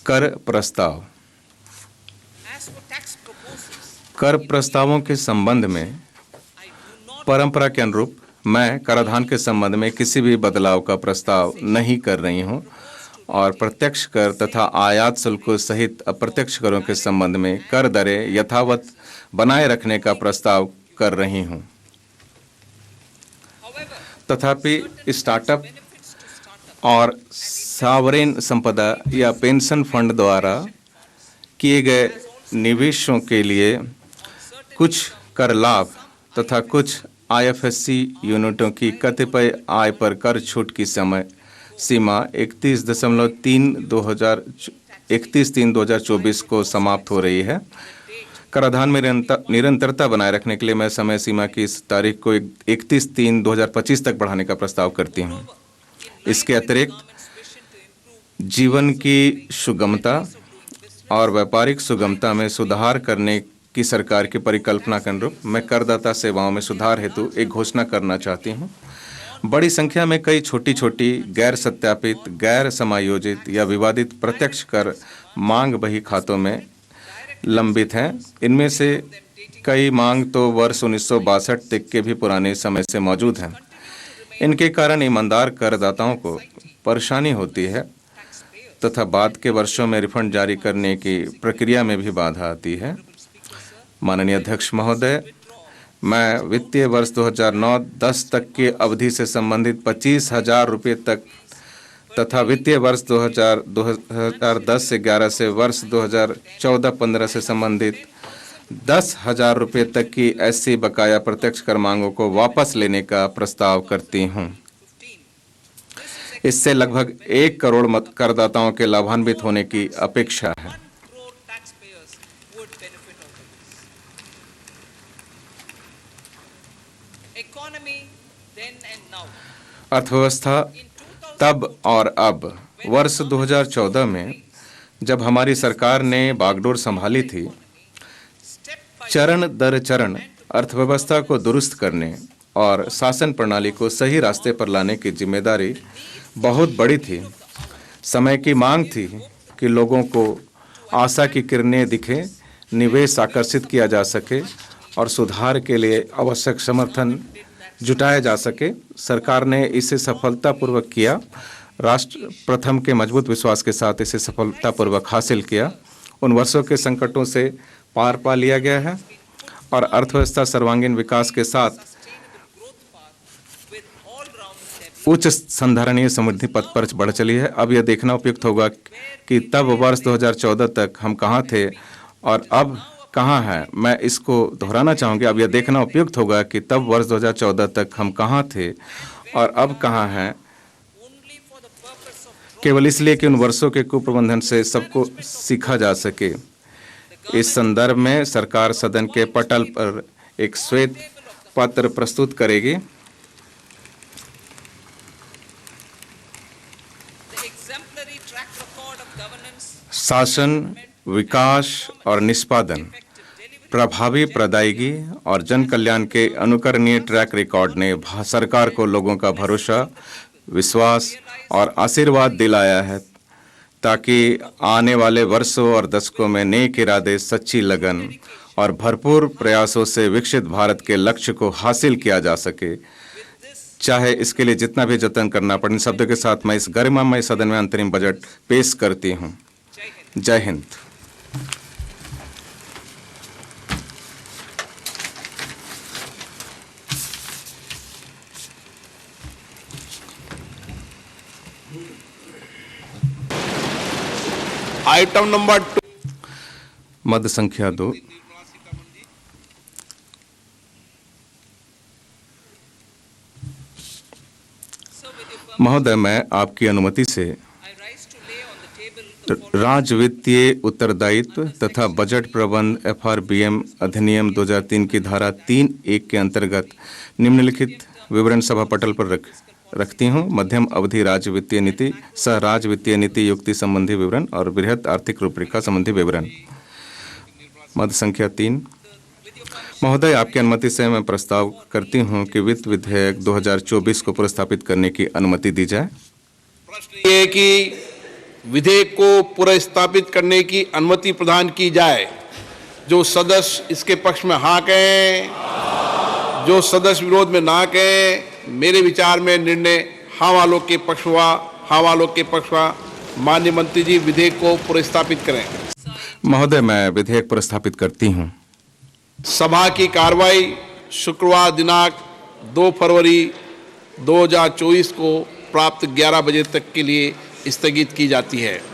कर प्रस्ताव। कर प्रस्तावों के संबंध में परंपरा के अनुरूप मैं कराधान के संबंध में किसी भी बदलाव का प्रस्ताव नहीं कर रही हूं और प्रत्यक्ष कर तथा आयात शुल्कों सहित अप्रत्यक्ष करों के संबंध में कर दरें यथावत बनाए रखने का प्रस्ताव कर रही हूं। तथापि स्टार्टअप और सॉवरेन संपदा या पेंशन फंड द्वारा किए गए निवेशों के लिए कुछ कर लाभ तथा कुछ आईएफएससी यूनिटों की कतिपय आय पर कर छूट की समय सीमा 31/3/2024 को समाप्त हो रही है। कराधान में निरंतरता बनाए रखने के लिए मैं समय सीमा की इस तारीख को 31/3/2025 तक बढ़ाने का प्रस्ताव करती हूँ। इसके अतिरिक्त जीवन की सुगमता और व्यापारिक सुगमता में सुधार करने की सरकार की परिकल्पना के अनुरूप मैं करदाता सेवाओं में सुधार हेतु एक घोषणा करना चाहती हूँ। बड़ी संख्या में कई छोटी छोटी गैर सत्यापित, गैर समायोजित या विवादित प्रत्यक्ष कर मांग बही खातों में लंबित हैं। इनमें से कई मांग तो वर्ष 1962 तक के भी पुराने समय से मौजूद हैं। इनके कारण ईमानदार करदाताओं को परेशानी होती है तथा बाद के वर्षों में रिफंड जारी करने की प्रक्रिया में भी बाधा आती है। माननीय अध्यक्ष महोदय, मैं वित्तीय वर्ष 2009-10 तक की अवधि से संबंधित 25,000 रुपये तक तथा वित्तीय वर्ष 2010 से 11 से वर्ष 2014-15 से संबंधित 10,000 रुपये तक की ऐसी बकाया प्रत्यक्ष कर मांगों को वापस लेने का प्रस्ताव करती हूँ। इससे लगभग 1 करोड़ करदाताओं के लाभान्वित होने की अपेक्षा है। अर्थव्यवस्था तब और अब। वर्ष 2014 में जब हमारी सरकार ने बागडोर संभाली थी, चरण दर चरण अर्थव्यवस्था को दुरुस्त करने और शासन प्रणाली को सही रास्ते पर लाने की जिम्मेदारी बहुत बड़ी थी। समय की मांग थी कि लोगों को आशा की किरणें दिखें, निवेश आकर्षित किया जा सके और सुधार के लिए आवश्यक समर्थन जुटाया जा सके। सरकार ने इसे सफलतापूर्वक किया। राष्ट्र प्रथम के मजबूत विश्वास के साथ इसे सफलतापूर्वक हासिल किया। उन वर्षों के संकटों से पार पा लिया गया है और अर्थव्यवस्था सर्वांगीण विकास के साथ उच्च संधारणीय समृद्धि पथ पर बढ़ चली है। अब यह देखना उपयुक्त होगा कि तब वर्ष 2014 तक हम कहाँ थे और अब कहाँ हैं। मैं इसको दोहराना चाहूँगी। अब यह देखना उपयुक्त होगा कि तब वर्ष 2014 तक हम कहाँ थे और अब कहाँ हैं, केवल इसलिए कि उन वर्षों के कुप्रबंधन से सबको सीखा जा सके। इस संदर्भ में सरकार सदन के पटल पर एक श्वेत पत्र प्रस्तुत करेगी। शासन, विकास और निष्पादन, प्रभावी प्रदायगी और जन कल्याण के अनुकरणीय ट्रैक रिकॉर्ड ने सरकार को लोगों का भरोसा, विश्वास और आशीर्वाद दिलाया है ताकि आने वाले वर्षों और दशकों में नेक इरादे, सच्ची लगन और भरपूर प्रयासों से विकसित भारत के लक्ष्य को हासिल किया जा सके, चाहे इसके लिए जितना भी जतन करना पड़े। इन शब्दों के साथ मैं इस गरिमामय सदन में अंतरिम बजट पेश करती हूँ। जय हिंद। आइटम नंबर 2, मद संख्या 2। महोदय, मैं आपकी अनुमति से राज्य वित्तीय उत्तरदायित्व तथा बजट प्रबंध एफआरबीएम अधिनियम 2003 की धारा 3(1) के अंतर्गत निम्नलिखित विवरण सभा पटल पर रखती हूँ। मध्यम अवधि राज्य वित्तीय नीति, सह राज्य वित्तीय नीति युक्ति संबंधी विवरण और बृहत आर्थिक रूपरेखा संबंधी विवरण। मद संख्या 3। महोदय, आपकी अनुमति से मैं प्रस्ताव करती हूँ कि वित्त विधेयक 2024 को प्रस्तावित करने की अनुमति दी जाए। प्रश्न ये कि विधेयक को पुनर्स्थापित करने की अनुमति प्रदान की जाए। जो सदस्य इसके पक्ष में हाँ कहें, जो सदस्य विरोध में ना कहें। मेरे विचार में निर्णय हाँ वालों के पक्ष हुआ। हाँ वालों के पक्ष हुआ। माननीय मंत्री जी विधेयक को पुनर्स्थापित करें। महोदय, मैं विधेयक प्रस्तापित करती हूं। सभा की कार्रवाई शुक्रवार दिनांक 2 फरवरी 2024 को प्राप्त 11 बजे तक के लिए स्थगित की जाती है।